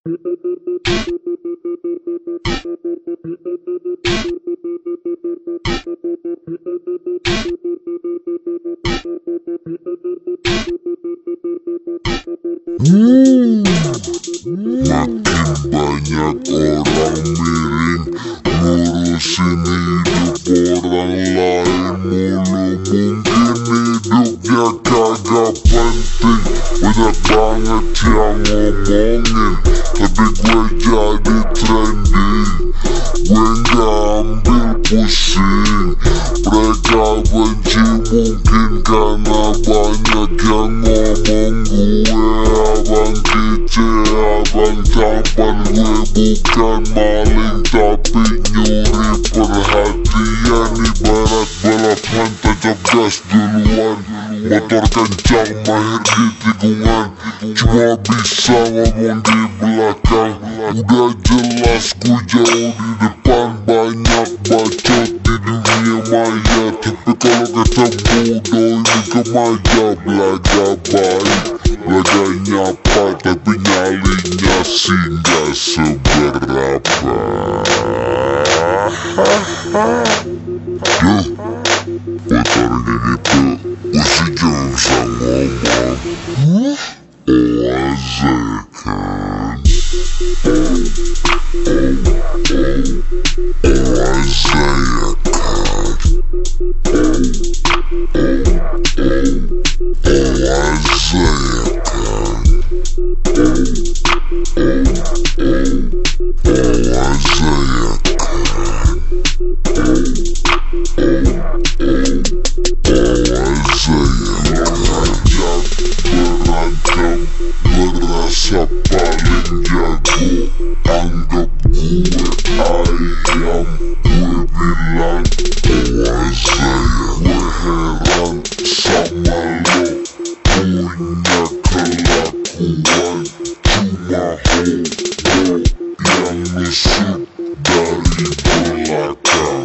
Makin banyak orang miring ngurusin hidup orang lain mulu. Mungkin hidupnya kagak penting, banyak banget yang ngomongin, tapi gue jadi trending. Gue gak ambil pusing, mereka benci mungkin karena banyak yang ngomong. Gue abang kece, abang tampan, gue bukan maling tapi nyuri perhatian. Ibarat balapan tancap gas duluan, motor kencang mahir di tikungan, cuma bisa ngomong di belakang. Udah jelas gue jauh di depan, banyak bacot di dunia maya, tapi kalau ketemu doi kemaja belaga baik. Belaga nyapa tapi nyalinya sih gak seberapa. Duh, motor gitu, gue sih jangan bisa ngomong. Oazekan, berasa paling jago, anggap gue ayam. Gue bilang Oazaya, gue heran sama lo, punya kelakuan cuma homo yang nusuk dari belakang.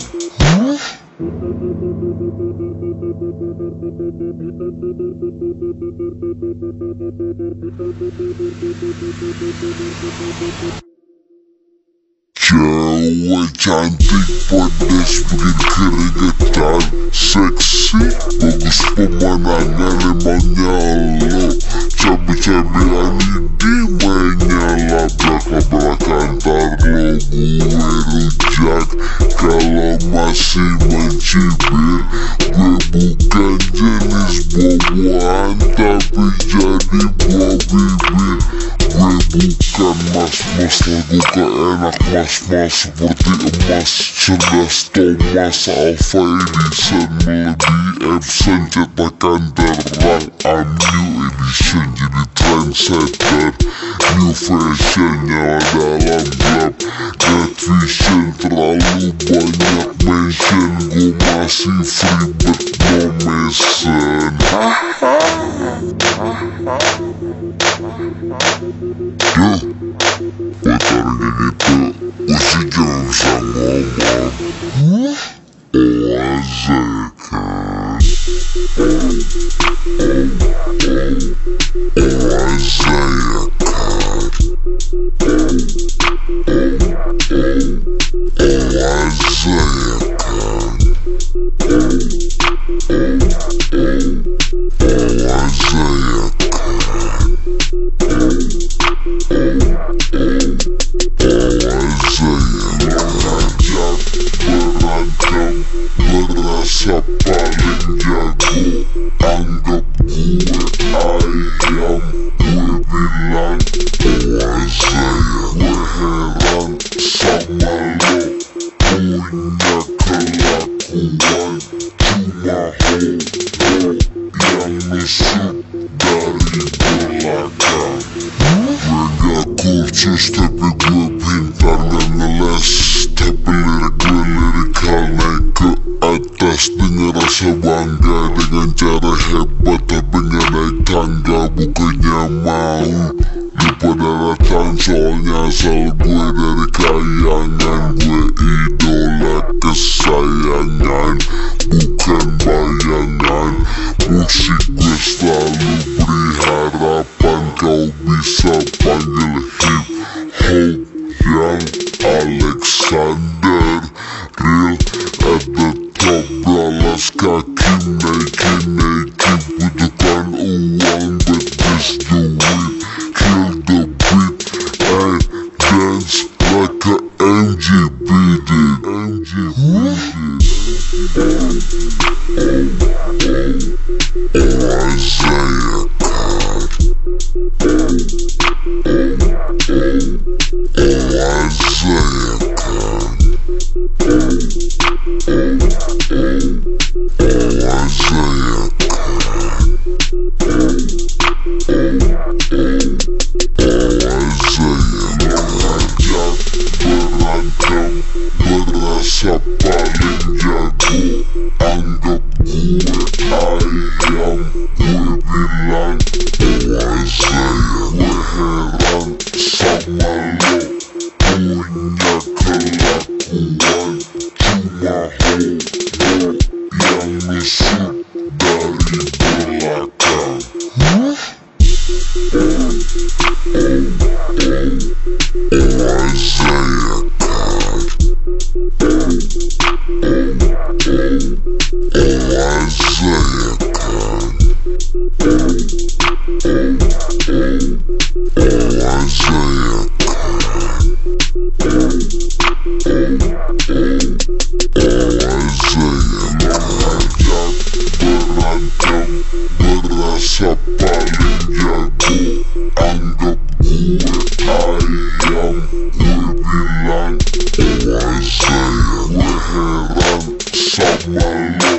Cewek cantik pedas bikin keringetan, seksi bagus pemandangan, emangnya lo cabai-cabian ini mainnya labrak-labrakan. Ntar lo gue rujak kalau masih mencibir. Gue bukan jenis buah-buahan tapi jadi buah bibir. Gue bukan mas-mas lagu keenak, mas-mas seperti emas, cerdas Thomas Alva Edison, melebihi Epson, cetakan terang. I'm new edition, jadi trendsetter, new fashion, nyala dalam gelap, get vision, terlalu banyak mention, gue masih free but no mention. Duh, motor gitu, gue sih jangan bisa ngomong. Oazekan, berasa paling jago, anggap gue ayam. Gue bilang Oazaya, gue heran sama lo, punya kelakuan cuma homo yang nusuk dari belakang. Gue gak kursus tapi gue pintar, gak ngeles tapi lirik gue lirikal, naik ke atas dengan rasa bangga, dengan cara hebat tapi gak naik tangga. Bukannya mau lupa daratan, soalnya asal gue dari kayangan. Gue idola kesayangan, bukan bayangan. Musik gue selalu beri harapan, kau bisa panggil hip Berasa paling jago, anggap gue ayam. Gue bilang, oh Isaiah, gue heran sama lo.